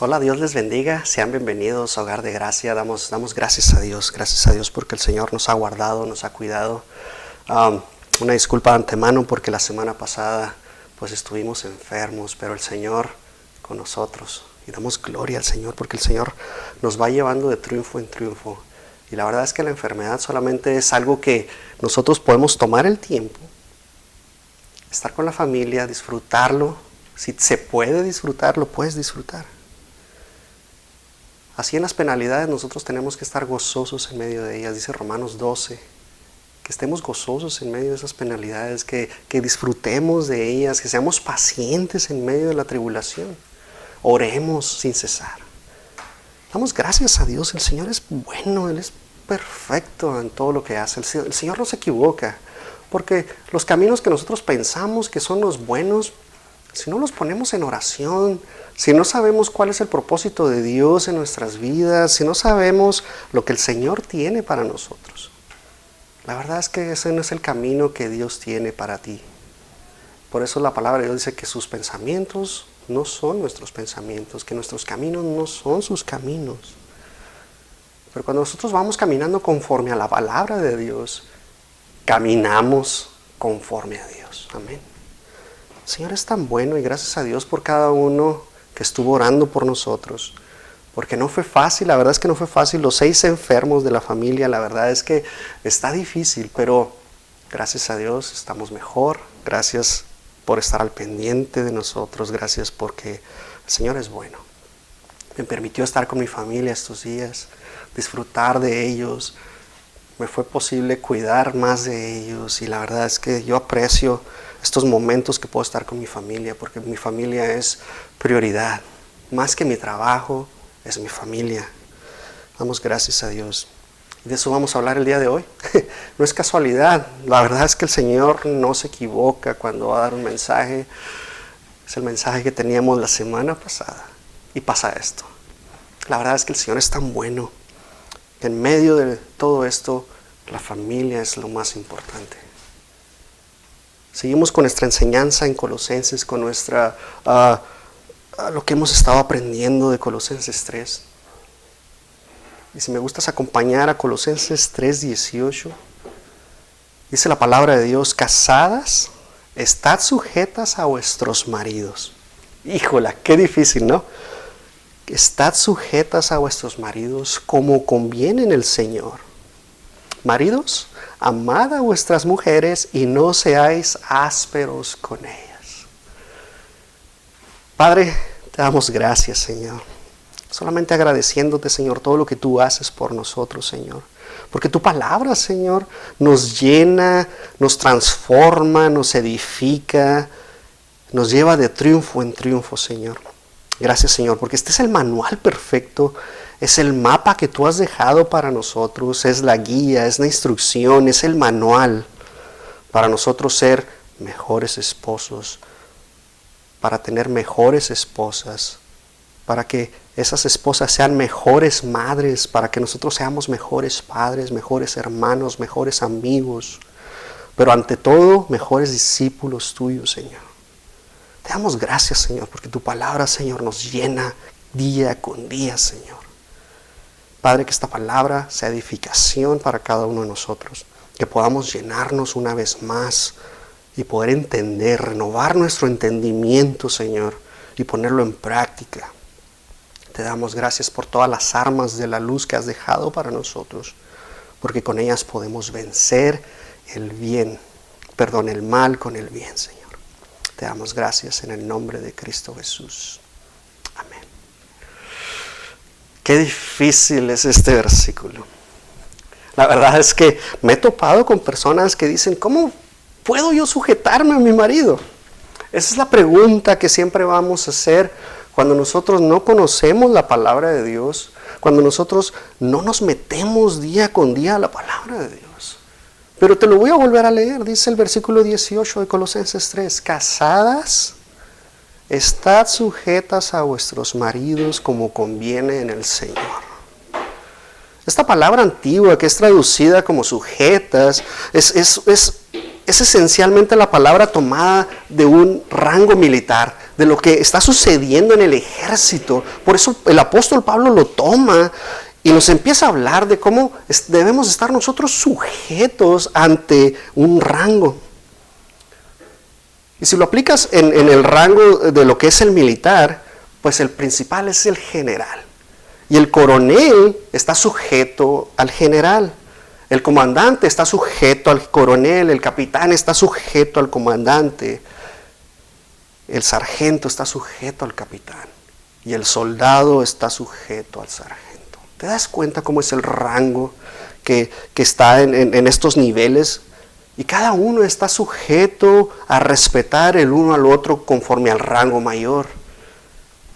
Hola, Dios les bendiga, sean bienvenidos a Hogar de Gracia. Damos gracias a Dios porque el Señor nos ha guardado, nos ha cuidado. Una disculpa de antemano porque la semana pasada pues estuvimos enfermos, pero el Señor con nosotros. Y damos gloria al Señor porque el Señor nos va llevando de triunfo en triunfo. Y la verdad es que la enfermedad solamente es algo que nosotros podemos tomar el tiempo, estar con la familia, disfrutarlo. Si se puede disfrutar, lo puedes disfrutar. Así en las penalidades nosotros tenemos que estar gozosos en medio de ellas. Dice Romanos 12, que estemos gozosos en medio de esas penalidades, que disfrutemos de ellas, que seamos pacientes en medio de la tribulación. Oremos sin cesar. Damos gracias a Dios, el Señor es bueno, Él es perfecto en todo lo que hace. El Señor no se equivoca, porque los caminos que nosotros pensamos que son los buenos, si no los ponemos en oración, si no sabemos cuál es el propósito de Dios en nuestras vidas, si no sabemos lo que el Señor tiene para nosotros, la verdad es que ese no es el camino que Dios tiene para ti. Por eso la palabra de Dios dice que sus pensamientos no son nuestros pensamientos, que nuestros caminos no son sus caminos. Pero cuando nosotros vamos caminando conforme a la palabra de Dios, caminamos conforme a Dios. Amén. El Señor es tan bueno y gracias a Dios por cada uno que estuvo orando por nosotros, porque no fue fácil, la verdad es que no fue fácil. Los 6 enfermos de la familia, la verdad es que está difícil, pero gracias a Dios estamos mejor. Gracias por estar al pendiente de nosotros, gracias porque el Señor es bueno. Me permitió estar con mi familia estos días, disfrutar de ellos, me fue posible cuidar más de ellos y la verdad es que yo aprecio estos momentos que puedo estar con mi familia, porque mi familia es prioridad. Más que mi trabajo, es mi familia. Damos gracias a Dios. Y de eso vamos a hablar el día de hoy. No es casualidad. La verdad es que el Señor no se equivoca cuando va a dar un mensaje. Es el mensaje que teníamos la semana pasada. Y pasa esto. La verdad es que el Señor es tan bueno. En medio de todo esto, la familia es lo más importante. Seguimos con nuestra enseñanza en Colosenses, con nuestra lo que hemos estado aprendiendo de Colosenses 3. Y si me gustas acompañar a Colosenses 3:18, dice la palabra de Dios: casadas, estad sujetas a vuestros maridos. Híjola, qué difícil, ¿no? Estad sujetas a vuestros maridos como conviene en el Señor. Maridos, amad a vuestras mujeres y no seáis ásperos con ellas. Padre, te damos gracias, Señor. Solamente agradeciéndote, Señor, todo lo que tú haces por nosotros, Señor. Porque tu palabra, Señor, nos llena, nos transforma, nos edifica, nos lleva de triunfo en triunfo, Señor. Gracias, Señor, porque este es el manual perfecto, es el mapa que tú has dejado para nosotros, es la guía, es la instrucción, es el manual para nosotros ser mejores esposos, para tener mejores esposas, para que esas esposas sean mejores madres, para que nosotros seamos mejores padres, mejores hermanos, mejores amigos, pero ante todo, mejores discípulos tuyos, Señor. Te damos gracias, Señor, porque tu palabra, Señor, nos llena día con día, Señor. Padre, que esta palabra sea edificación para cada uno de nosotros, que podamos llenarnos una vez más y poder entender, renovar nuestro entendimiento, Señor, y ponerlo en práctica. Te damos gracias por todas las armas de la luz que has dejado para nosotros, porque con ellas podemos vencer el mal con el bien, Señor. Te damos gracias en el nombre de Cristo Jesús. Amén. Qué difícil es este versículo. La verdad es que me he topado con personas que dicen: ¿cómo puedo yo sujetarme a mi marido? Esa es la pregunta que siempre vamos a hacer cuando nosotros no conocemos la palabra de Dios, cuando nosotros no nos metemos día con día a la palabra de Dios. Pero te lo voy a volver a leer, dice el versículo 18 de Colosenses 3, casadas, estad sujetas a vuestros maridos como conviene en el Señor. Esta palabra antigua que es traducida como sujetas es esencialmente la palabra tomada de un rango militar, de lo que está sucediendo en el ejército. Por eso el apóstol Pablo lo toma y nos empieza a hablar de cómo debemos estar nosotros sujetos ante un rango. Y si lo aplicas en el rango de lo que es el militar, pues el principal es el general. Y el coronel está sujeto al general. El comandante está sujeto al coronel. El capitán está sujeto al comandante. El sargento está sujeto al capitán. Y el soldado está sujeto al sargento. ¿Te das cuenta cómo es el rango que está en estos niveles? Y cada uno está sujeto a respetar el uno al otro conforme al rango mayor.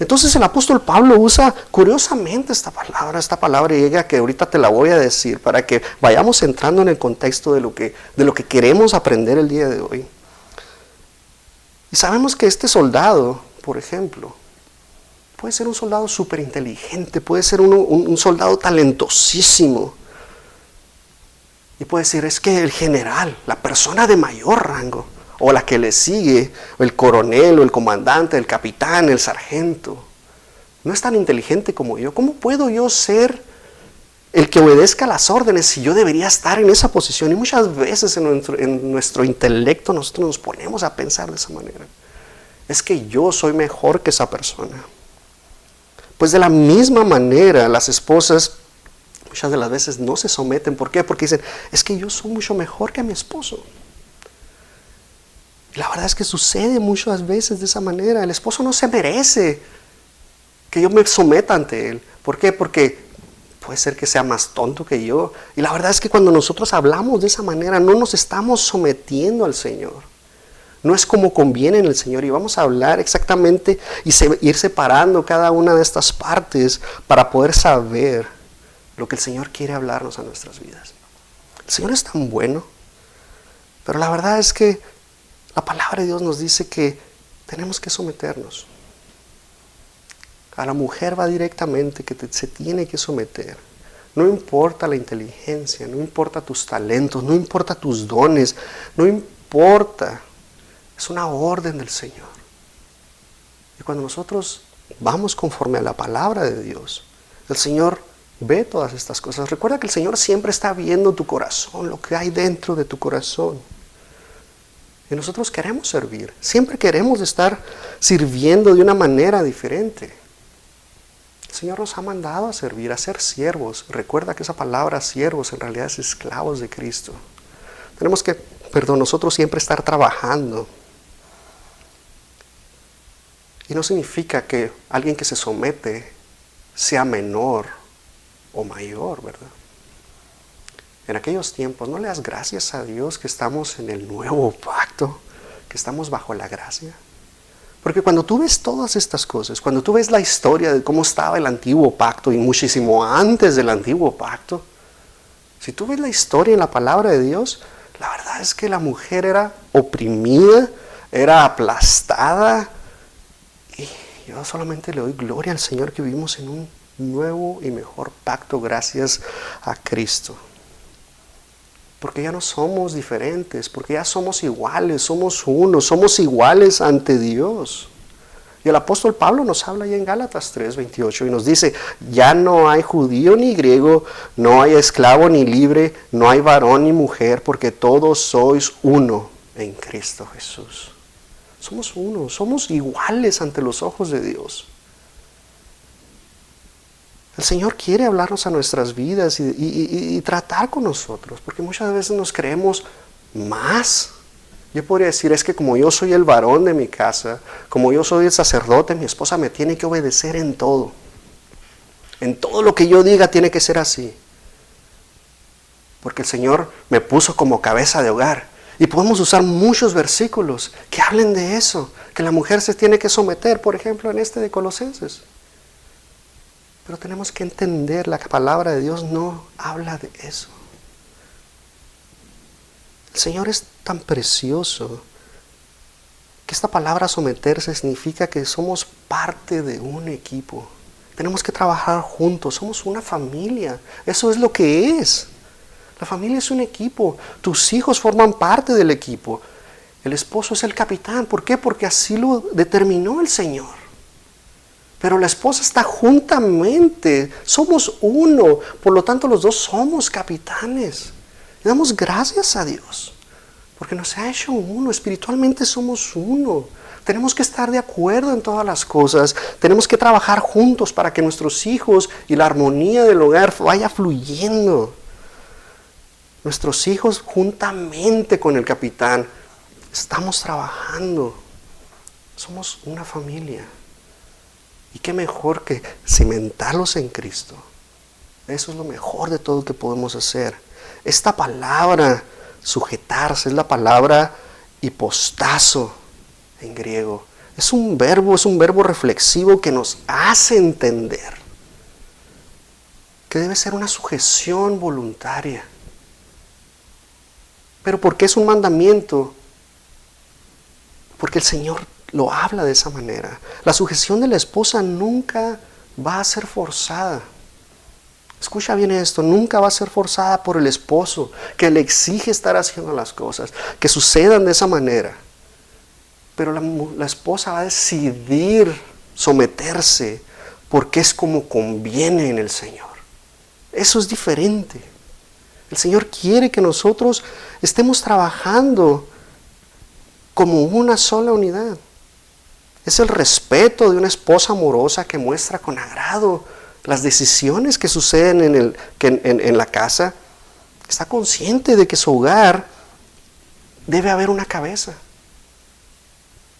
Entonces el apóstol Pablo usa curiosamente esta palabra griega que ahorita te la voy a decir para que vayamos entrando en el contexto de lo que queremos aprender el día de hoy. Y sabemos que este soldado, por ejemplo, puede ser un soldado súper inteligente, puede ser un soldado talentosísimo. Y puede decir, es que el general, la persona de mayor rango, o la que le sigue, el coronel, o el comandante, el capitán, el sargento, no es tan inteligente como yo. ¿Cómo puedo yo ser el que obedezca las órdenes si yo debería estar en esa posición? Y muchas veces en nuestro intelecto nosotros nos ponemos a pensar de esa manera. Es que yo soy mejor que esa persona. Pues de la misma manera las esposas muchas de las veces no se someten. ¿Por qué? Porque dicen, es que yo soy mucho mejor que mi esposo. Y la verdad es que sucede muchas veces de esa manera. El esposo no se merece que yo me someta ante él. ¿Por qué? Porque puede ser que sea más tonto que yo. Y la verdad es que cuando nosotros hablamos de esa manera, no nos estamos sometiendo al Señor. No es como conviene en el Señor. Y vamos a hablar exactamente y ir separando cada una de estas partes para poder saber lo que el Señor quiere hablarnos a nuestras vidas. El Señor es tan bueno, pero la verdad es que la palabra de Dios nos dice que tenemos que someternos. A la mujer va directamente que se tiene que someter. No importa la inteligencia, no importa tus talentos, no importa tus dones, no importa. Es una orden del Señor. Y cuando nosotros vamos conforme a la palabra de Dios, el Señor ve todas estas cosas. Recuerda que el Señor siempre está viendo tu corazón, lo que hay dentro de tu corazón. Y nosotros queremos servir. Siempre queremos estar sirviendo de una manera diferente. El Señor nos ha mandado a servir, a ser siervos. Recuerda que esa palabra siervos en realidad es esclavos de Cristo. Tenemos que, nosotros siempre estar trabajando. Y no significa que alguien que se somete sea menor o mayor, ¿verdad? En aquellos tiempos, ¿no le das gracias a Dios que estamos en el nuevo pacto? Que estamos bajo la gracia. Porque cuando tú ves todas estas cosas, cuando tú ves la historia de cómo estaba el antiguo pacto y muchísimo antes del antiguo pacto, si tú ves la historia en la palabra de Dios, la verdad es que la mujer era oprimida, era aplastada. Y yo solamente le doy gloria al Señor que vivimos en un nuevo y mejor pacto gracias a Cristo. Porque ya no somos diferentes, porque ya somos iguales, somos uno, somos iguales ante Dios. Y el apóstol Pablo nos habla ahí en Gálatas 3:28 y nos dice, ya no hay judío ni griego, no hay esclavo ni libre, no hay varón ni mujer, porque todos sois uno en Cristo Jesús. Somos uno, somos iguales ante los ojos de Dios. El Señor quiere hablarnos a nuestras vidas y tratar con nosotros, porque muchas veces nos creemos más. Yo podría decir, es que como yo soy el varón de mi casa, como yo soy el sacerdote, mi esposa me tiene que obedecer en todo. En todo lo que yo diga tiene que ser así. Porque el Señor me puso como cabeza de hogar. Y podemos usar muchos versículos que hablen de eso, que la mujer se tiene que someter, por ejemplo, en este de Colosenses. Pero tenemos que entender, la palabra de Dios no habla de eso. El Señor es tan precioso que esta palabra someterse significa que somos parte de un equipo. Tenemos que trabajar juntos, somos una familia. Eso es lo que es. La familia es un equipo. Tus hijos forman parte del equipo. El esposo es el capitán. ¿Por qué? Porque así lo determinó el Señor. Pero la esposa está juntamente. Somos uno. Por lo tanto, los dos somos capitanes. Y damos gracias a Dios. Porque nos ha hecho uno. Espiritualmente somos uno. Tenemos que estar de acuerdo en todas las cosas. Tenemos que trabajar juntos para que nuestros hijos y la armonía del hogar vaya fluyendo. Nuestros hijos juntamente con el capitán estamos trabajando. Somos una familia. Y qué mejor que cimentarlos en Cristo. Eso es lo mejor de todo que podemos hacer. Esta palabra, sujetarse, es la palabra hipostazo en griego. Es un verbo reflexivo que nos hace entender que debe ser una sujeción voluntaria. ¿Pero por qué es un mandamiento? Porque el Señor lo habla de esa manera. La sujeción de la esposa nunca va a ser forzada. Escucha bien esto, nunca va a ser forzada por el esposo, que le exige estar haciendo las cosas, que sucedan de esa manera. Pero la esposa va a decidir someterse porque es como conviene en el Señor. Eso es diferente. El Señor quiere que nosotros estemos trabajando como una sola unidad. Es el respeto de una esposa amorosa que muestra con agrado las decisiones que suceden en la casa. Está consciente de que su hogar debe haber una cabeza.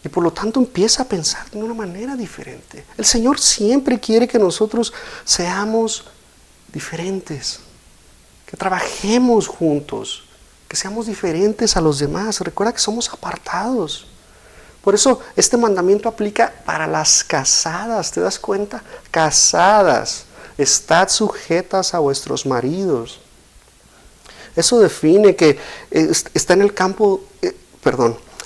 Y por lo tanto empieza a pensar de una manera diferente. El Señor siempre quiere que nosotros seamos diferentes. Que trabajemos juntos. Que seamos diferentes a los demás. Recuerda que somos apartados. Por eso este mandamiento aplica para las casadas, ¿te das cuenta? Casadas, estad sujetas a vuestros maridos. Eso define que está en el campo,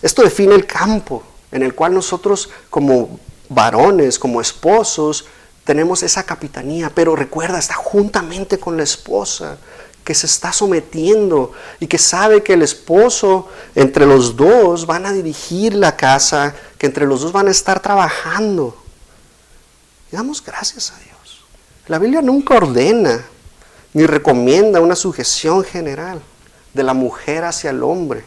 esto define el campo en el cual nosotros como varones, como esposos, tenemos esa capitanía. Pero recuerda, está juntamente con la esposa, que se está sometiendo y que sabe que el esposo, entre los dos van a dirigir la casa, que entre los dos van a estar trabajando. Y damos gracias a Dios. La Biblia nunca ordena ni recomienda una sujeción general de la mujer hacia el hombre.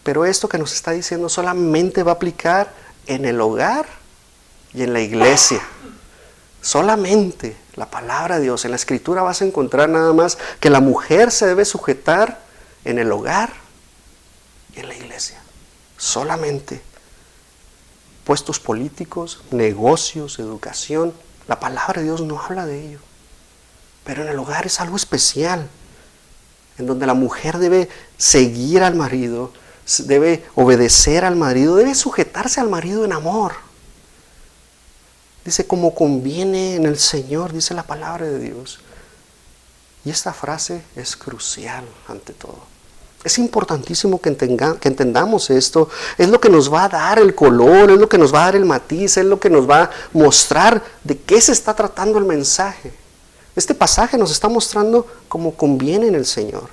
Pero esto que nos está diciendo solamente va a aplicar en el hogar y en la iglesia. Solamente la palabra de Dios. En la Escritura vas a encontrar nada más que la mujer se debe sujetar en el hogar y en la iglesia. Solamente. Puestos políticos, negocios, educación. La palabra de Dios no habla de ello. Pero en el hogar es algo especial. En donde la mujer debe seguir al marido, debe obedecer al marido, debe sujetarse al marido en amor. Dice, como conviene en el Señor, dice la palabra de Dios. Y esta frase es crucial ante todo. Es importantísimo que entendamos esto. Es lo que nos va a dar el color, es lo que nos va a dar el matiz, es lo que nos va a mostrar de qué se está tratando el mensaje. Este pasaje nos está mostrando cómo conviene en el Señor.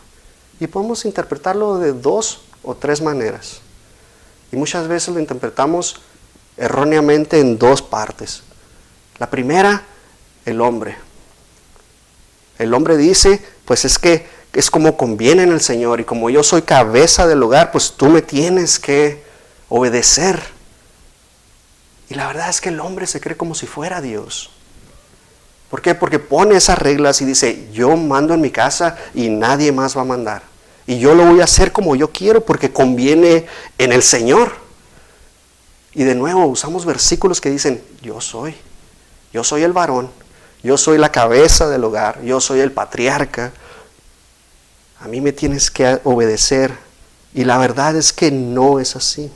Y podemos interpretarlo de 2 o 3 maneras. Y muchas veces lo interpretamos erróneamente en 2 partes. La primera, el hombre. El hombre dice, pues es que es como conviene en el Señor, y como yo soy cabeza del hogar, pues tú me tienes que obedecer. Y la verdad es que el hombre se cree como si fuera Dios. ¿Por qué? Porque pone esas reglas y dice, yo mando en mi casa y nadie más va a mandar. Y yo lo voy a hacer como yo quiero porque conviene en el Señor. Y de nuevo usamos versículos que dicen, yo soy el varón, yo soy la cabeza del hogar, yo soy el patriarca, a mí me tienes que obedecer. Y la verdad es que no es así.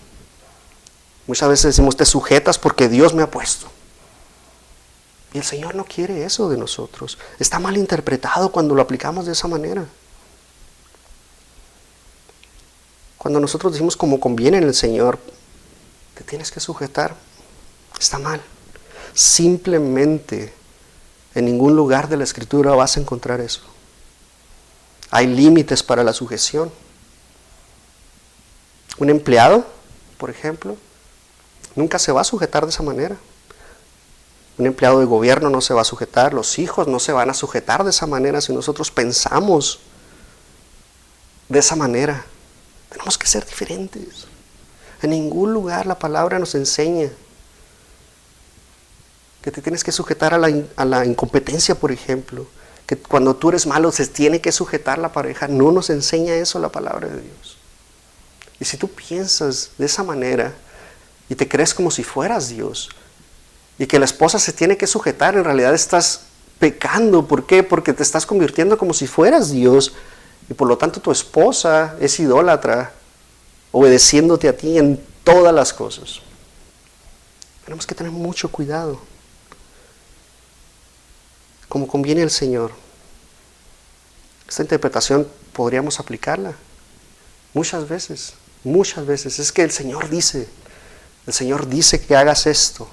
Muchas veces decimos, te sujetas porque Dios me ha puesto. Y el Señor no quiere eso de nosotros. Está mal interpretado cuando lo aplicamos de esa manera. Cuando nosotros decimos como conviene en el Señor, te tienes que sujetar, está mal. Simplemente en ningún lugar de la Escritura vas a encontrar eso. Hay límites para la sujeción. Un empleado, por ejemplo, nunca se va a sujetar de esa manera. Un empleado de gobierno no se va a sujetar, los hijos no se van a sujetar de esa manera si nosotros pensamos de esa manera. Tenemos que ser diferentes. En ningún lugar la palabra nos enseña que te tienes que sujetar a la incompetencia, por ejemplo. Que cuando tú eres malo se tiene que sujetar la pareja. No nos enseña eso la palabra de Dios. Y si tú piensas de esa manera y te crees como si fueras Dios y que la esposa se tiene que sujetar, en realidad estás pecando. ¿Por qué? Porque te estás convirtiendo como si fueras Dios y por lo tanto tu esposa es idólatra, obedeciéndote a ti en todas las cosas. Tenemos que tener mucho cuidado. Como conviene al Señor. Esta interpretación podríamos aplicarla muchas veces. Es que el Señor dice que hagas esto.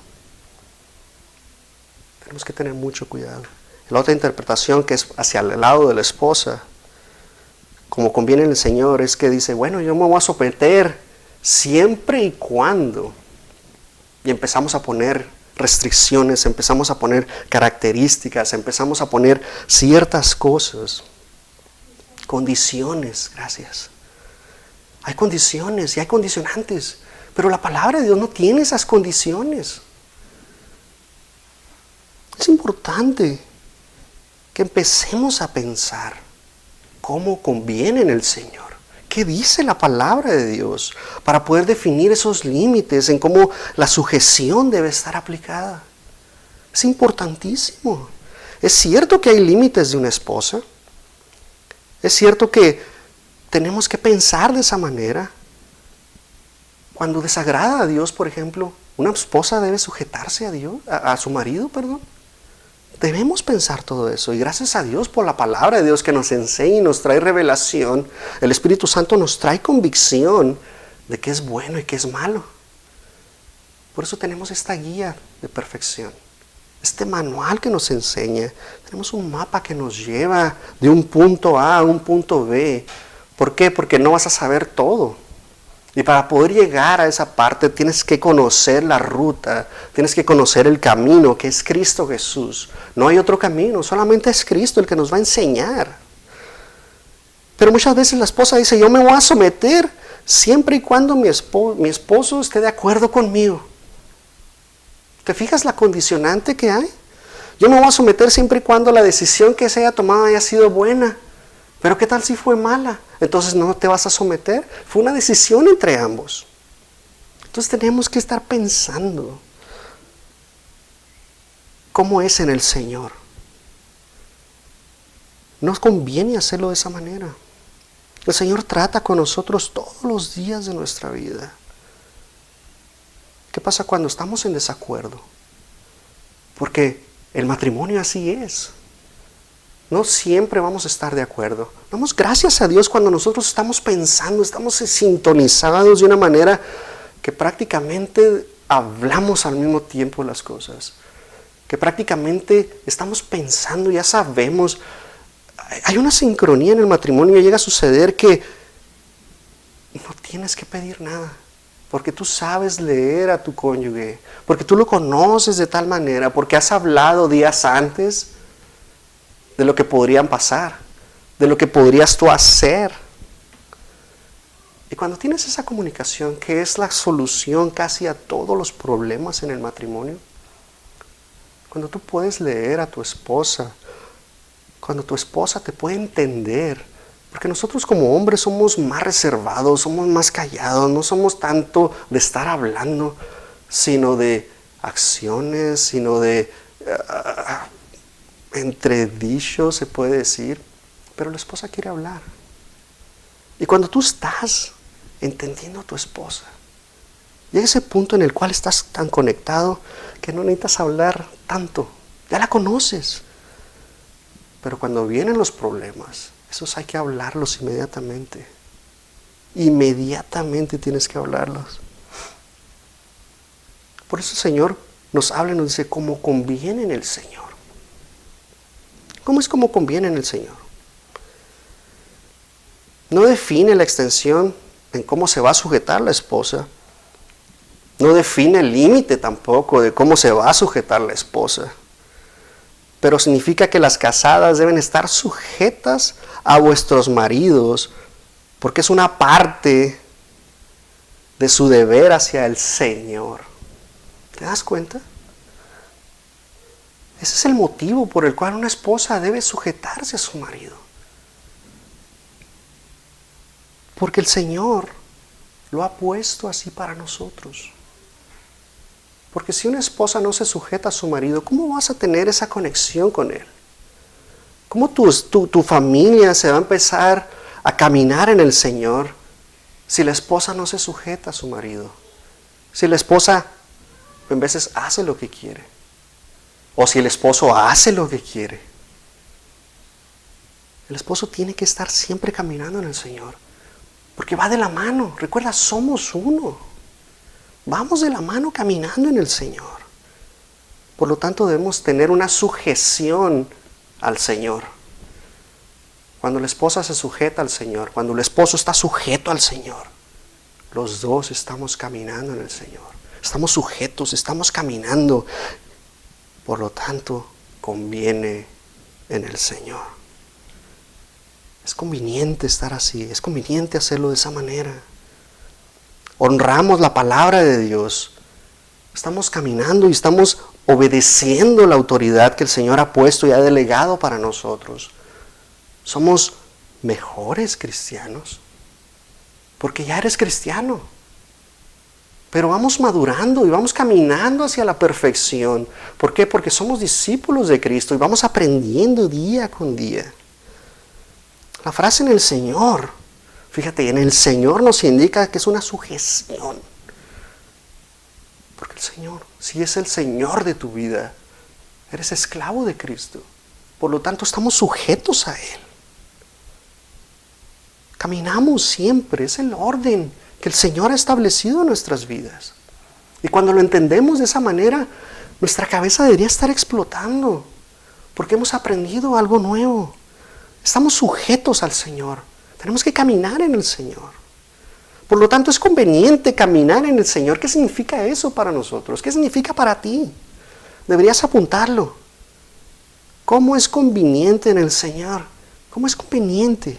Tenemos que tener mucho cuidado. La otra interpretación, que es hacia el lado de la esposa, como conviene el Señor, es que dice, bueno, yo me voy a someter siempre y cuando. Y empezamos a poner restricciones, empezamos a poner características, empezamos a poner ciertas cosas, condiciones, gracias. Hay condiciones y hay condicionantes, pero la palabra de Dios no tiene esas condiciones. Es importante que empecemos a pensar cómo conviene en el Señor. ¿Qué dice la palabra de Dios? Para poder definir esos límites en cómo la sujeción debe estar aplicada. Es importantísimo. Es cierto que hay límites de una esposa. Es cierto que tenemos que pensar de esa manera. Cuando desagrada a Dios, por ejemplo, una esposa debe sujetarse a Dios, a su marido, perdón. Debemos pensar todo eso, y gracias a Dios por la palabra de Dios que nos enseña y nos trae revelación. El Espíritu Santo nos trae convicción de qué es bueno y qué es malo. Por eso tenemos esta guía de perfección, este manual que nos enseña. Tenemos un mapa que nos lleva de un punto A a un punto B. ¿Por qué? Porque no vas a saber todo. Y para poder llegar a esa parte tienes que conocer la ruta, tienes que conocer el camino que es Cristo Jesús. No hay otro camino, solamente es Cristo el que nos va a enseñar. Pero muchas veces la esposa dice, yo me voy a someter siempre y cuando mi esposo esté de acuerdo conmigo. ¿Te fijas la condicionante que hay? Yo me voy a someter siempre y cuando la decisión que se haya tomado haya sido buena. Pero ¿qué tal si fue mala? Entonces no te vas a someter. Fue una decisión entre ambos. Entonces tenemos que estar pensando cómo es en el Señor. Nos conviene hacerlo de esa manera. El Señor trata con nosotros todos los días de nuestra vida. ¿Qué pasa cuando estamos en desacuerdo? Porque el matrimonio así es. No siempre vamos a estar de acuerdo. Damos gracias a Dios cuando nosotros estamos pensando, estamos sintonizados de una manera que prácticamente hablamos al mismo tiempo las cosas. Que prácticamente estamos pensando, ya sabemos. Hay una sincronía en el matrimonio. Llega a suceder que no tienes que pedir nada. Porque tú sabes leer a tu cónyuge. Porque tú lo conoces de tal manera. Porque has hablado días antes de lo que podrían pasar, de lo que podrías tú hacer. Y cuando tienes esa comunicación, que es la solución casi a todos los problemas en el matrimonio, cuando tú puedes leer a tu esposa, cuando tu esposa te puede entender, porque nosotros como hombres somos más reservados, somos más callados, no somos tanto de estar hablando, sino de acciones, sino de entredicho, se puede decir, pero la esposa quiere hablar. Y cuando tú estás entendiendo a tu esposa, llega ese punto en el cual estás tan conectado que no necesitas hablar tanto, ya la conoces. Pero cuando vienen los problemas, esos hay que hablarlos inmediatamente. Inmediatamente tienes que hablarlos. Por eso el Señor nos habla y nos dice cómo conviene en el Señor. ¿Cómo es como conviene en el Señor? No define la extensión en cómo se va a sujetar la esposa. No define el límite tampoco de cómo se va a sujetar la esposa. Pero significa que las casadas deben estar sujetas a vuestros maridos, porque es una parte de su deber hacia el Señor. ¿Te das cuenta? Ese es el motivo por el cual una esposa debe sujetarse a su marido. Porque el Señor lo ha puesto así para nosotros. Porque si una esposa no se sujeta a su marido, ¿cómo vas a tener esa conexión con él? ¿Cómo tu familia se va a empezar a caminar en el Señor si la esposa no se sujeta a su marido? Si la esposa en veces hace lo que quiere. O si el esposo hace lo que quiere. El esposo tiene que estar siempre caminando en el Señor. Porque va de la mano. Recuerda, somos uno. Vamos de la mano caminando en el Señor. Por lo tanto, debemos tener una sujeción al Señor. Cuando la esposa se sujeta al Señor, cuando el esposo está sujeto al Señor, los dos estamos caminando en el Señor. Estamos sujetos, estamos caminando. Por lo tanto, conviene en el Señor. Es conveniente estar así, es conveniente hacerlo de esa manera. Honramos la palabra de Dios. Estamos caminando y estamos obedeciendo la autoridad que el Señor ha puesto y ha delegado para nosotros. Somos mejores cristianos, porque ya eres cristiano. Pero vamos madurando y vamos caminando hacia la perfección. ¿Por qué? Porque somos discípulos de Cristo y vamos aprendiendo día con día. La frase en el Señor, fíjate, en el Señor nos indica que es una sujeción. Porque el Señor, si es el Señor de tu vida, eres esclavo de Cristo. Por lo tanto, estamos sujetos a Él. Caminamos siempre, es el orden que el Señor ha establecido en nuestras vidas. Y cuando lo entendemos de esa manera, nuestra cabeza debería estar explotando, porque hemos aprendido algo nuevo. Estamos sujetos al Señor. Tenemos que caminar en el Señor. Por lo tanto, es conveniente caminar en el Señor. ¿Qué significa eso para nosotros? ¿Qué significa para ti? Deberías apuntarlo. ¿Cómo es conveniente en el Señor? ¿Cómo es conveniente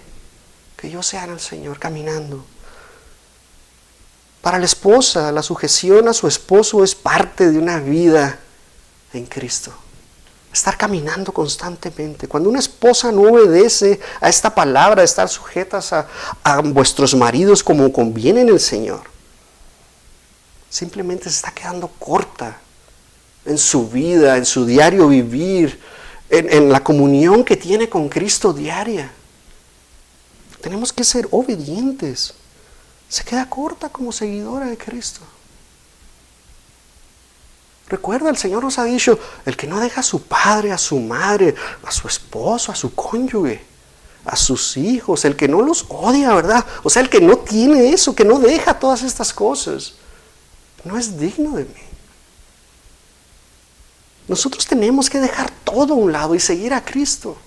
que yo sea en el Señor caminando? Para la esposa, la sujeción a su esposo es parte de una vida en Cristo. Estar caminando constantemente. Cuando una esposa no obedece a esta palabra de estar sujetas a vuestros maridos como conviene en el Señor, simplemente se está quedando corta en su vida, en su diario vivir, en la comunión que tiene con Cristo diaria. Tenemos que ser obedientes. Se queda corta como seguidora de Cristo. Recuerda, el Señor nos ha dicho, el que no deja a su padre, a su madre, a su esposo, a su cónyuge, a sus hijos, el que no los odia, ¿verdad? O sea, el que no tiene eso, que no deja todas estas cosas, no es digno de mí. Nosotros tenemos que dejar todo a un lado y seguir a Cristo.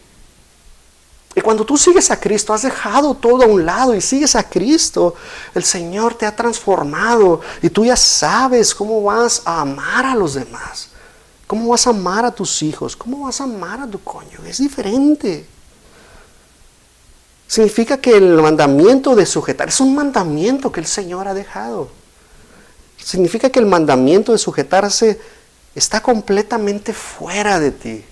Y cuando tú sigues a Cristo, has dejado todo a un lado y sigues a Cristo, el Señor te ha transformado y tú ya sabes cómo vas a amar a los demás, cómo vas a amar a tus hijos, cómo vas a amar a tu cónyuge. Es diferente. Significa que el mandamiento de sujetar es un mandamiento que el Señor ha dejado. Significa que el mandamiento de sujetarse está completamente fuera de ti.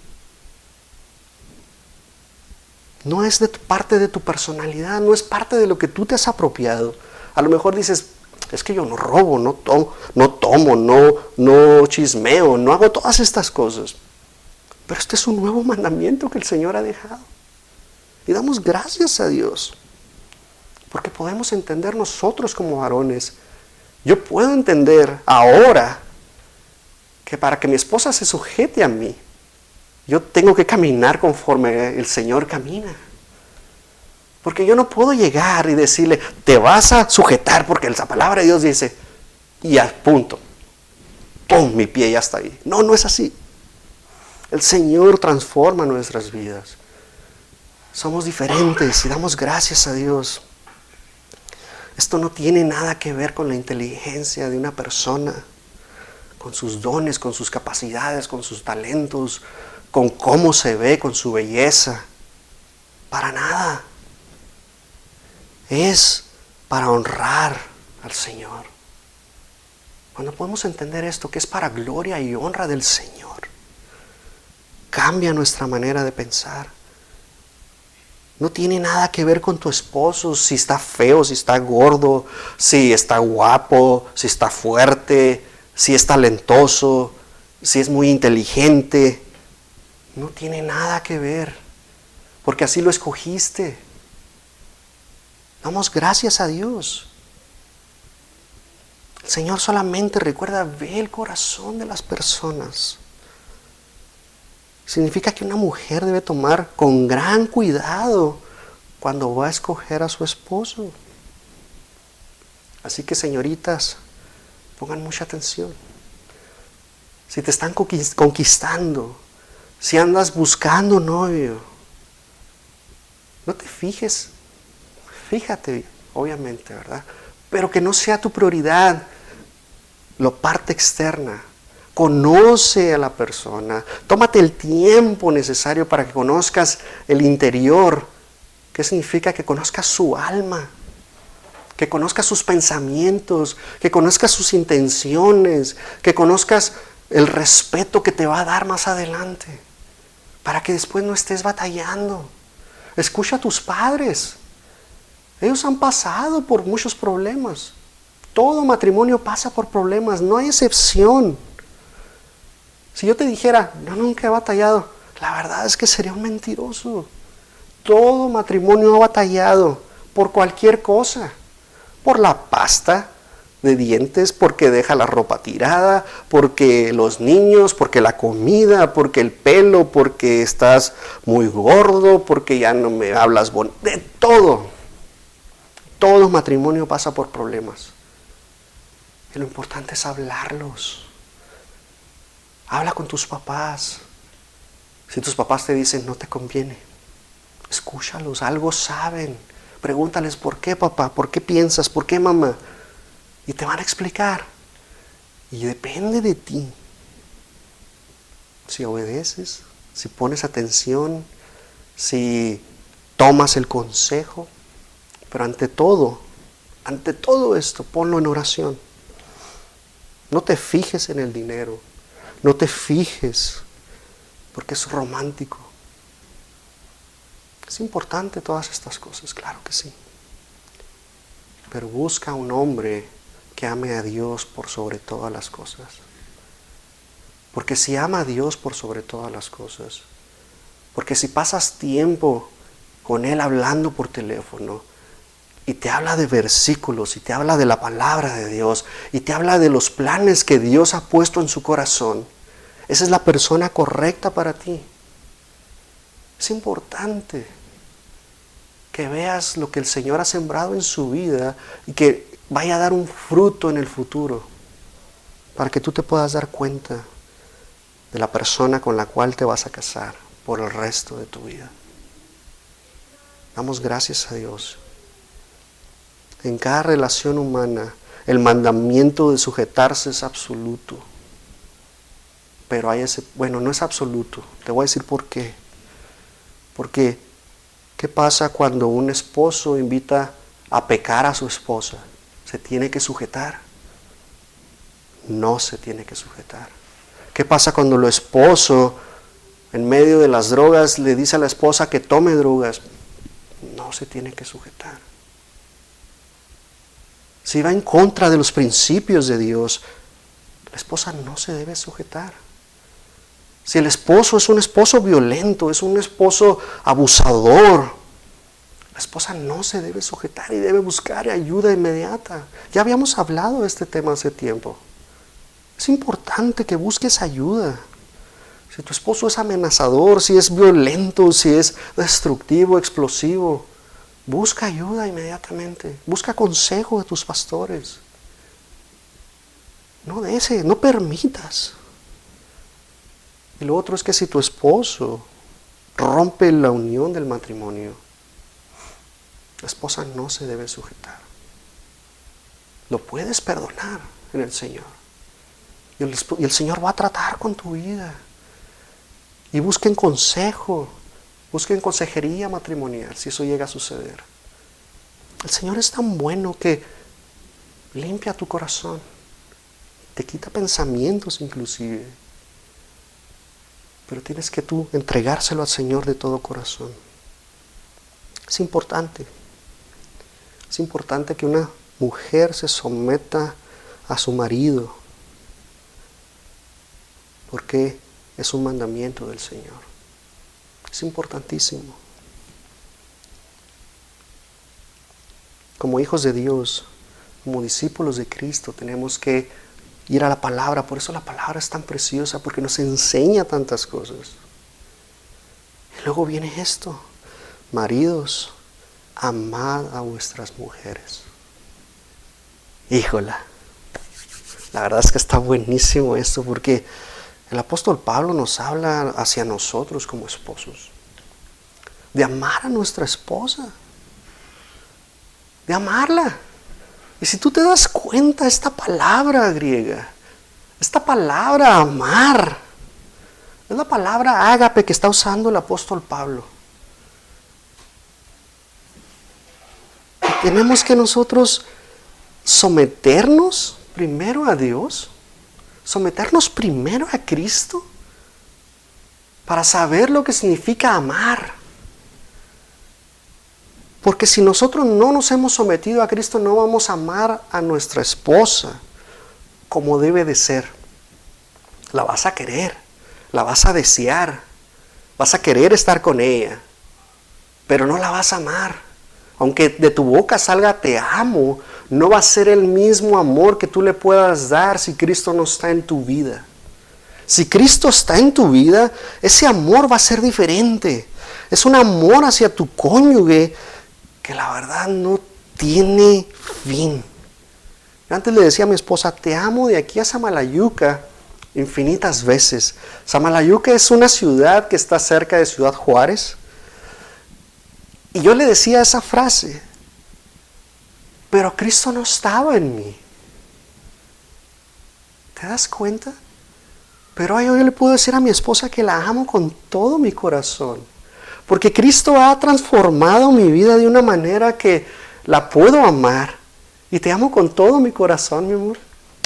No es parte de tu personalidad, no es parte de lo que tú te has apropiado. A lo mejor dices, es que yo no robo, no tomo, no chismeo, no hago todas estas cosas. Pero este es un nuevo mandamiento que el Señor ha dejado. Y damos gracias a Dios, porque podemos entender nosotros como varones. Yo puedo entender ahora que para que mi esposa se sujete a mí, yo tengo que caminar conforme el Señor camina. Porque yo no puedo llegar y decirle, te vas a sujetar porque la palabra de Dios dice, y a punto. ¡Pum! Mi pie ya está ahí. No, no es así. El Señor transforma nuestras vidas. Somos diferentes y damos gracias a Dios. Esto no tiene nada que ver con la inteligencia de una persona, con sus dones, con sus capacidades, con sus talentos, con cómo se ve, con su belleza. Para nada. Es para honrar al Señor. Cuando podemos entender esto, que es para gloria y honra del Señor, cambia nuestra manera de pensar. No tiene nada que ver con tu esposo, si está feo, si está gordo, si está guapo, si está fuerte, si es talentoso, si es muy inteligente. No tiene nada que ver, porque así lo escogiste. Damos gracias a Dios. El Señor solamente recuerda, ve el corazón de las personas. Significa que una mujer debe tomar con gran cuidado cuando va a escoger a su esposo. Así que, señoritas, pongan mucha atención. Si te están conquistando, si andas buscando novio, no te fijes, fíjate, obviamente, ¿verdad? Pero que no sea tu prioridad la parte externa. Conoce a la persona, tómate el tiempo necesario para que conozcas el interior. ¿Qué significa? Que conozcas su alma, que conozcas sus pensamientos, que conozcas sus intenciones, que conozcas el respeto que te va a dar más adelante, para que después no estés batallando. Escucha a tus padres, ellos han pasado por muchos problemas. Todo matrimonio pasa por problemas, no hay excepción. Si yo te dijera, yo nunca he batallado, la verdad es que sería un mentiroso. Todo matrimonio ha batallado por cualquier cosa. Por la pasta de dientes, porque deja la ropa tirada, porque los niños, porque la comida, porque el pelo, porque estás muy gordo, porque ya no me hablas bonito. De todo. Todo matrimonio pasa por problemas. Y lo importante es hablarlos. Habla con tus papás. Si tus papás te dicen no te conviene, escúchalos, algo saben. Pregúntales por qué, papá, por qué piensas, por qué, mamá. Y te van a explicar. Y depende de ti. Si obedeces, si pones atención, si tomas el consejo. Pero ante todo esto, ponlo en oración. No te fijes en el dinero. No te fijes, porque es romántico. Es importante todas estas cosas, claro que sí. Pero busca un hombre que ame a Dios por sobre todas las cosas. Porque si ama a Dios por sobre todas las cosas, porque si pasas tiempo con Él hablando por teléfono, y te habla de versículos, y te habla de la palabra de Dios, y te habla de los planes que Dios ha puesto en su corazón, esa es la persona correcta para ti. Es importante que veas lo que el Señor ha sembrado en su vida y que vaya a dar un fruto en el futuro, para que tú te puedas dar cuenta de la persona con la cual te vas a casar por el resto de tu vida. Damos gracias a Dios. En cada relación humana, el mandamiento de sujetarse es absoluto. Pero no es absoluto. Te voy a decir por qué. Porque, ¿qué pasa cuando un esposo invita a pecar a su esposa? ¿Se tiene que sujetar? No se tiene que sujetar. ¿Qué pasa cuando el esposo, en medio de las drogas, le dice a la esposa que tome drogas? No se tiene que sujetar. Si va en contra de los principios de Dios, la esposa no se debe sujetar. Si el esposo es un esposo violento, es un esposo abusador, la esposa no se debe sujetar y debe buscar ayuda inmediata. Ya habíamos hablado de este tema hace tiempo. Es importante que busques ayuda. Si tu esposo es amenazador, si es violento, si es destructivo, explosivo, busca ayuda inmediatamente. Busca consejo de tus pastores. No permitas. Y lo otro es que si tu esposo rompe la unión del matrimonio, la esposa no se debe sujetar. Lo puedes perdonar en el Señor. Y el Señor va a tratar con tu vida. Y busquen consejo, busquen consejería matrimonial si eso llega a suceder. El Señor es tan bueno que limpia tu corazón, te quita pensamientos inclusive. Pero tienes que tú entregárselo al Señor de todo corazón. Es importante que una mujer se someta a su marido, porque es un mandamiento del Señor. Es importantísimo. Como hijos de Dios, como discípulos de Cristo, tenemos que ir a la palabra. Por eso la palabra es tan preciosa, porque nos enseña tantas cosas. Y luego viene esto: maridos, amad a vuestras mujeres. Híjola, la verdad es que está buenísimo esto, porque el apóstol Pablo nos habla hacia nosotros como esposos, de amar a nuestra esposa, de amarla. Y si tú te das cuenta, esta palabra griega, esta palabra amar, es la palabra ágape que está usando el apóstol Pablo. Y tenemos que nosotros someternos primero a Dios, someternos primero a Cristo, para saber lo que significa amar. Porque si nosotros no nos hemos sometido a Cristo, no vamos a amar a nuestra esposa como debe de ser. La vas a querer, la vas a desear, vas a querer estar con ella, pero no la vas a amar. Aunque de tu boca salga te amo, no va a ser el mismo amor que tú le puedas dar si Cristo no está en tu vida. Si Cristo está en tu vida, ese amor va a ser diferente. Es un amor hacia tu cónyuge que la verdad no tiene fin. Antes le decía a mi esposa, te amo de aquí a Samalayuca infinitas veces. Samalayuca es una ciudad que está cerca de Ciudad Juárez. Y yo le decía esa frase, pero Cristo no estaba en mí. ¿Te das cuenta? Pero yo le puedo decir a mi esposa que la amo con todo mi corazón. Porque Cristo ha transformado mi vida de una manera que la puedo amar. Y te amo con todo mi corazón, mi amor.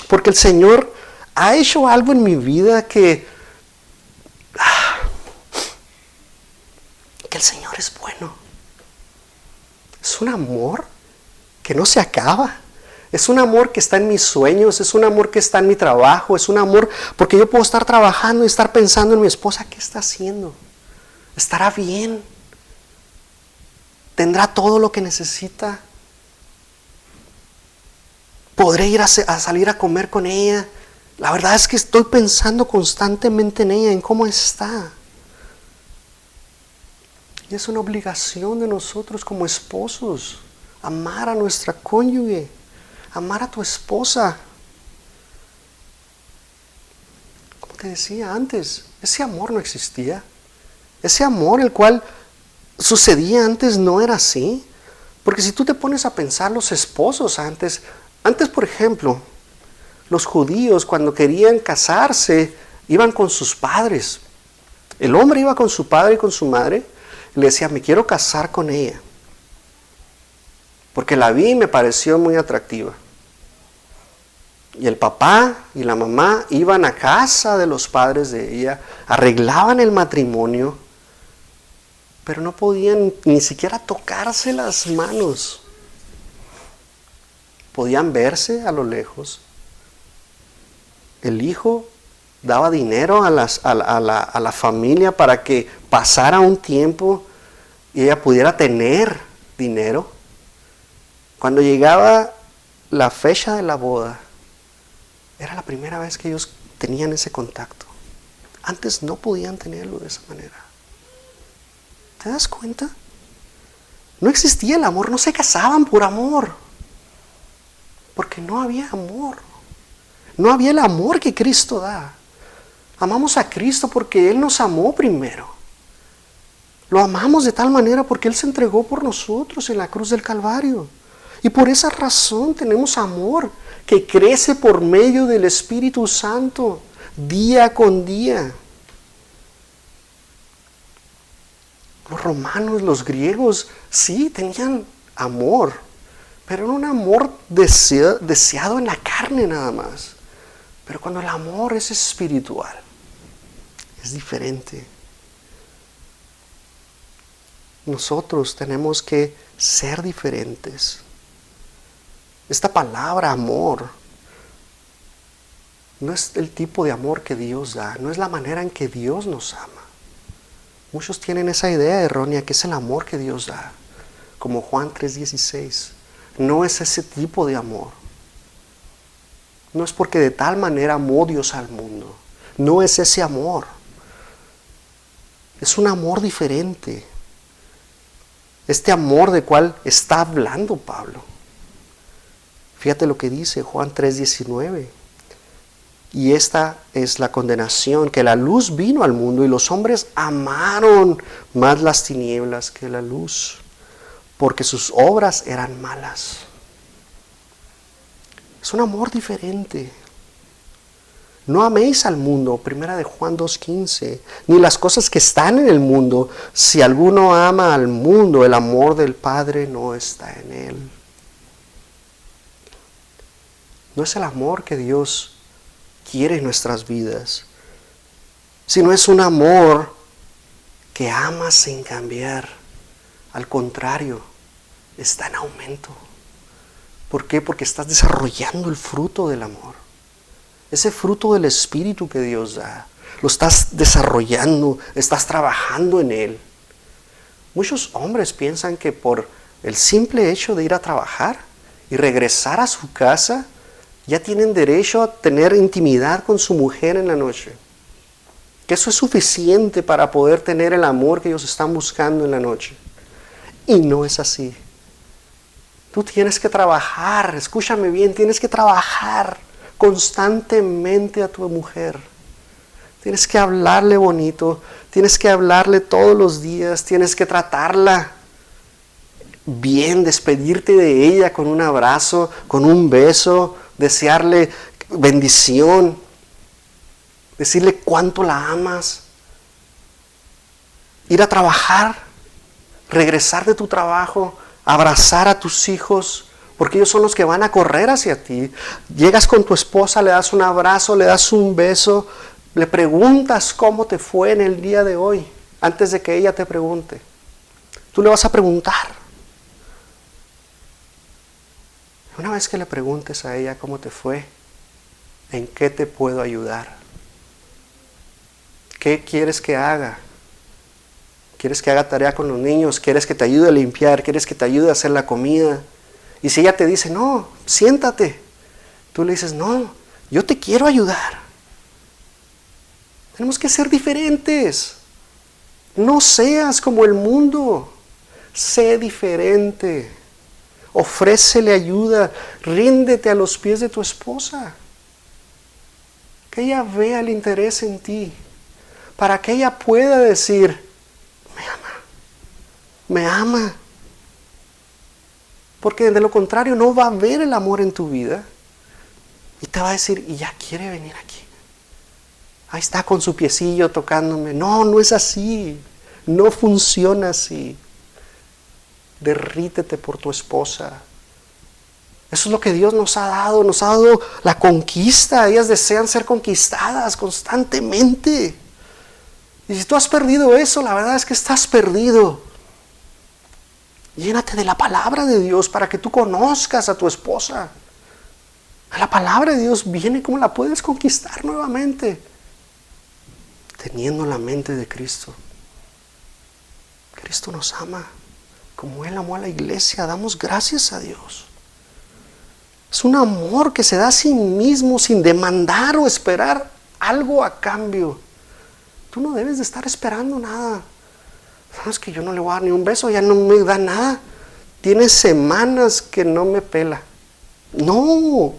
Porque el Señor ha hecho algo en mi vida que el Señor es bueno. Es un amor que no se acaba. Es un amor que está en mis sueños, es un amor que está en mi trabajo, es un amor porque yo puedo estar trabajando y estar pensando en mi esposa, ¿qué está haciendo? ¿Estará bien? ¿Tendrá todo lo que necesita? ¿Podré ir a salir a comer con ella? La verdad es que estoy pensando constantemente en ella, en cómo está. Y es una obligación de nosotros como esposos, amar a nuestra cónyuge, amar a tu esposa. Como te decía antes, ese amor no existía. Ese amor el cual sucedía antes no era así. Porque si tú te pones a pensar, los esposos antes por ejemplo, los judíos cuando querían casarse iban con sus padres. El hombre iba con su padre y con su madre y le decía, me quiero casar con ella, porque la vi y me pareció muy atractiva. Y el papá y la mamá iban a casa de los padres de ella, arreglaban el matrimonio, pero no podían ni siquiera tocarse las manos. Podían verse a lo lejos. El hijo daba dinero a la familia para que pasara un tiempo y ella pudiera tener dinero. Cuando llegaba la fecha de la boda, era la primera vez que ellos tenían ese contacto. Antes no podían tenerlo de esa manera. ¿Te das cuenta? No existía el amor, no se casaban por amor, porque no había amor. No había el amor que Cristo da. Amamos a Cristo porque Él nos amó primero. Lo amamos de tal manera porque Él se entregó por nosotros en la cruz del Calvario. Y por esa razón tenemos amor que crece por medio del Espíritu Santo, día con día. Los romanos, los griegos, sí, tenían amor, pero era un amor deseado en la carne nada más. Pero cuando el amor es espiritual, es diferente. Nosotros tenemos que ser diferentes. Esta palabra amor no es el tipo de amor que Dios da, no es la manera en que Dios nos ama. Muchos tienen esa idea errónea que es el amor que Dios da, como Juan 3:16. No es ese tipo de amor. No es porque de tal manera amó Dios al mundo. No es ese amor. Es un amor diferente. Este amor del cual está hablando Pablo. Fíjate lo que dice Juan 3:19. Y esta es la condenación, que la luz vino al mundo y los hombres amaron más las tinieblas que la luz, porque sus obras eran malas. Es un amor diferente. No améis al mundo, primera de Juan 2:15, ni las cosas que están en el mundo. Si alguno ama al mundo, el amor del Padre no está en él. No es el amor que Dios quiere en nuestras vidas, sino es un amor que ama sin cambiar. Al contrario, está en aumento. ¿Por qué? Porque estás desarrollando el fruto del amor. Ese fruto del Espíritu que Dios da, lo estás desarrollando, estás trabajando en él. Muchos hombres piensan que por el simple hecho de ir a trabajar y regresar a su casa, ya tienen derecho a tener intimidad con su mujer en la noche. Que eso es suficiente para poder tener el amor que ellos están buscando en la noche. Y no es así. Tú tienes que trabajar, escúchame bien, tienes que trabajar constantemente a tu mujer. Tienes que hablarle bonito, tienes que hablarle todos los días, tienes que tratarla bien, despedirte de ella con un abrazo, con un beso, desearle bendición, decirle cuánto la amas, ir a trabajar, regresar de tu trabajo, abrazar a tus hijos, porque ellos son los que van a correr hacia ti. Llegas con tu esposa, le das un abrazo, le das un beso, le preguntas cómo te fue en el día de hoy, antes de que ella te pregunte. Tú le vas a preguntar. Una vez que le preguntes a ella cómo te fue, ¿en qué te puedo ayudar? ¿Qué quieres que haga? ¿Quieres que haga tarea con los niños? ¿Quieres que te ayude a limpiar? ¿Quieres que te ayude a hacer la comida? Y si ella te dice, no, siéntate, tú le dices, no, yo te quiero ayudar. Tenemos que ser diferentes. No seas como el mundo. Sé diferente. Ofrécele ayuda, ríndete a los pies de tu esposa. Que ella vea el interés en ti, para que ella pueda decir, me ama. Porque de lo contrario no va a ver el amor en tu vida. Y te va a decir, y ya quiere venir aquí. Ahí está con su piecillo tocándome. No, no es así. No funciona así. Derrítete por tu esposa. Eso es lo que Dios nos ha dado. Nos ha dado la conquista. Ellas desean ser conquistadas constantemente. Y si tú has perdido eso, la verdad es que estás perdido. Llénate de la palabra de Dios para que tú conozcas a tu esposa. La palabra de Dios viene como la puedes conquistar nuevamente. Teniendo la mente de Cristo. Cristo nos ama. Como Él amó a la iglesia, damos gracias a Dios. Es un amor que se da a sí mismo sin demandar o esperar algo a cambio. Tú no debes de estar esperando nada. Sabes que yo no le voy a dar ni un beso, ya no me da nada. Tiene semanas que no me pela. No.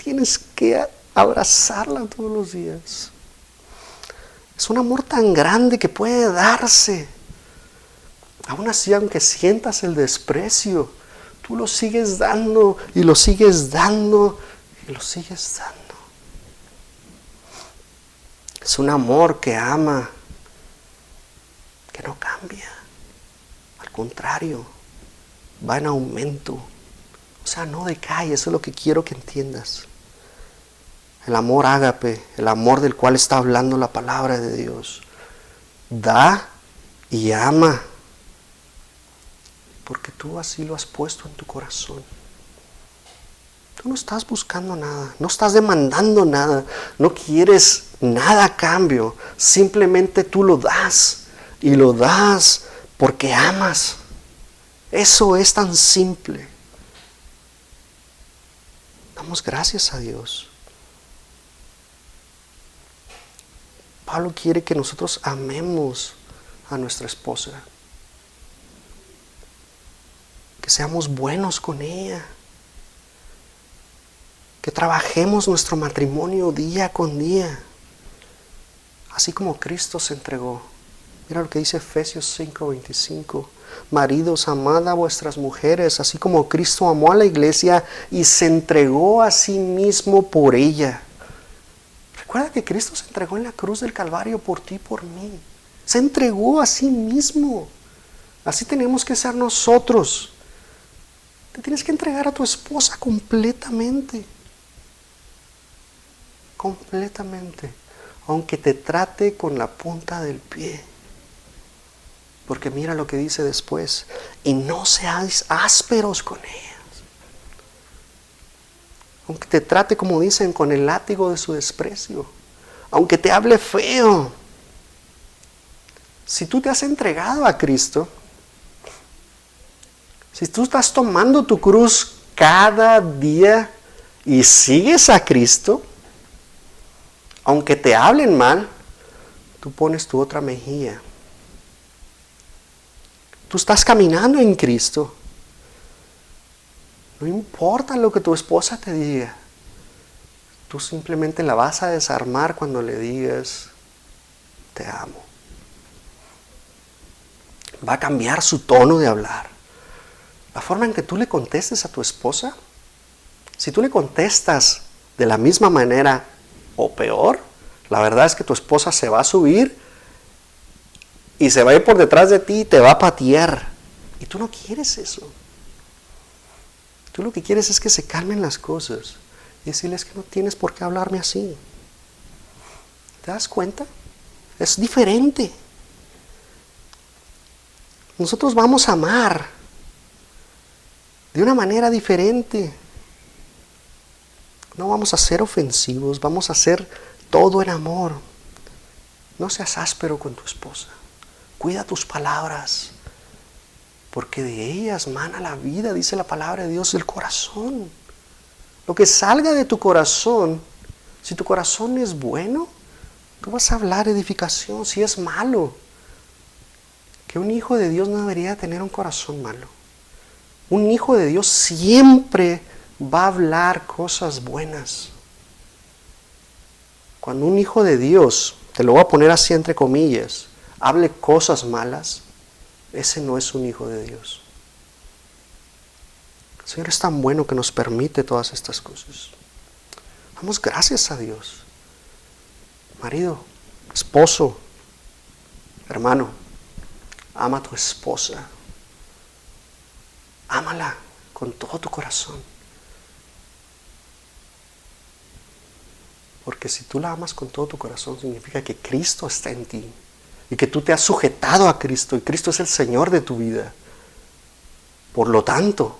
Tienes que abrazarla todos los días. Es un amor tan grande que puede darse. Aún así, aunque sientas el desprecio, tú lo sigues dando y lo sigues dando y lo sigues dando. Es un amor que ama, que no cambia. Al contrario, va en aumento. O sea, no decae, eso es lo que quiero que entiendas. El amor ágape, el amor del cual está hablando la palabra de Dios, da y ama, porque tú así lo has puesto en tu corazón. Tú no estás buscando nada, no estás demandando nada, no quieres nada a cambio, simplemente tú lo das y lo das porque amas. Eso es tan simple. Damos gracias a Dios. Pablo quiere que nosotros amemos a nuestra esposa, que seamos buenos con ella, que trabajemos nuestro matrimonio día con día, así como Cristo se entregó. Mira lo que dice Efesios 5:25. Maridos, amad a vuestras mujeres, así como Cristo amó a la iglesia y se entregó a sí mismo por ella. Recuerda que Cristo se entregó en la cruz del Calvario por ti y por mí. Se entregó a sí mismo. Así tenemos que ser nosotros. Te tienes que entregar a tu esposa completamente. Completamente. Aunque te trate con la punta del pie. Porque mira lo que dice después. Y no seáis ásperos con ellas. Aunque te trate, como dicen, con el látigo de su desprecio. Aunque te hable feo. Si tú te has entregado a Cristo, si tú estás tomando tu cruz cada día y sigues a Cristo, aunque te hablen mal, tú pones tu otra mejilla. Tú estás caminando en Cristo. No importa lo que tu esposa te diga. Tú simplemente la vas a desarmar cuando le digas, te amo. Va a cambiar su tono de hablar. La forma en que tú le contestes a tu esposa, si tú le contestas de la misma manera o peor, la verdad es que tu esposa se va a subir y se va a ir por detrás de ti y te va a patear. Y tú no quieres eso. Tú lo que quieres es que se calmen las cosas y decirles que no tienes por qué hablarme así. ¿Te das cuenta? Es diferente. Nosotros vamos a amar de una manera diferente. No vamos a ser ofensivos, vamos a hacer todo en amor. No seas áspero con tu esposa. Cuida tus palabras, porque de ellas mana la vida, dice la palabra de Dios, del corazón. Lo que salga de tu corazón, si tu corazón es bueno, tú vas a hablar edificación. Si es malo, que un hijo de Dios no debería tener un corazón malo. Un hijo de Dios siempre va a hablar cosas buenas. Cuando un hijo de Dios, te lo voy a poner así entre comillas, hable cosas malas, ese no es un hijo de Dios. El Señor es tan bueno que nos permite todas estas cosas. Damos gracias a Dios. Marido, esposo, hermano, ama a tu esposa. Ámala con todo tu corazón. Porque si tú la amas con todo tu corazón, significa que Cristo está en ti. Y que tú te has sujetado a Cristo. Y Cristo es el Señor de tu vida. Por lo tanto,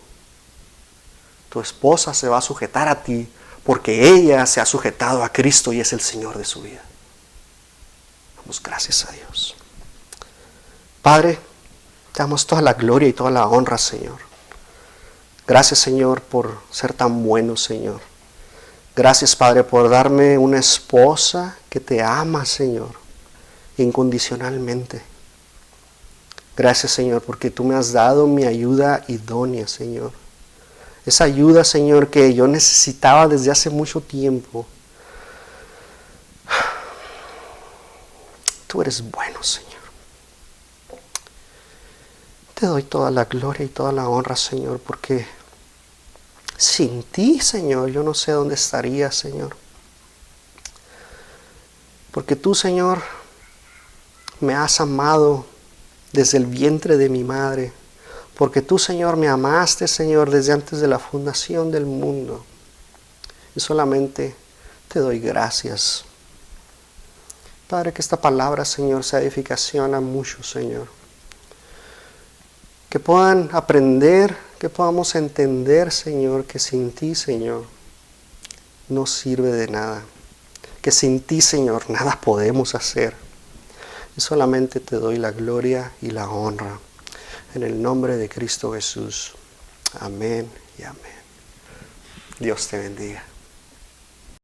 tu esposa se va a sujetar a ti. Porque ella se ha sujetado a Cristo y es el Señor de su vida. Damos gracias a Dios. Padre, te damos toda la gloria y toda la honra, Señor. Gracias, Señor, por ser tan bueno, Señor. Gracias, Padre, por darme una esposa que te ama, Señor, incondicionalmente. Gracias, Señor, porque tú me has dado mi ayuda idónea, Señor. Esa ayuda, Señor, que yo necesitaba desde hace mucho tiempo. Tú eres bueno, Señor. Te doy toda la gloria y toda la honra, Señor, porque Sin ti, Señor, yo no sé dónde estaría, Señor. Porque tú, Señor, me has amado desde el vientre de mi madre. Porque tú, Señor, me amaste, Señor, desde antes de la fundación del mundo. Y solamente te doy gracias. Padre, que esta palabra, Señor, sea edificación a muchos, Señor. Que puedan aprender, que podamos entender, Señor, que sin ti, Señor, no sirve de nada. Que sin ti, Señor, nada podemos hacer. Y solamente te doy la gloria y la honra. En el nombre de Cristo Jesús. Amén y amén. Dios te bendiga.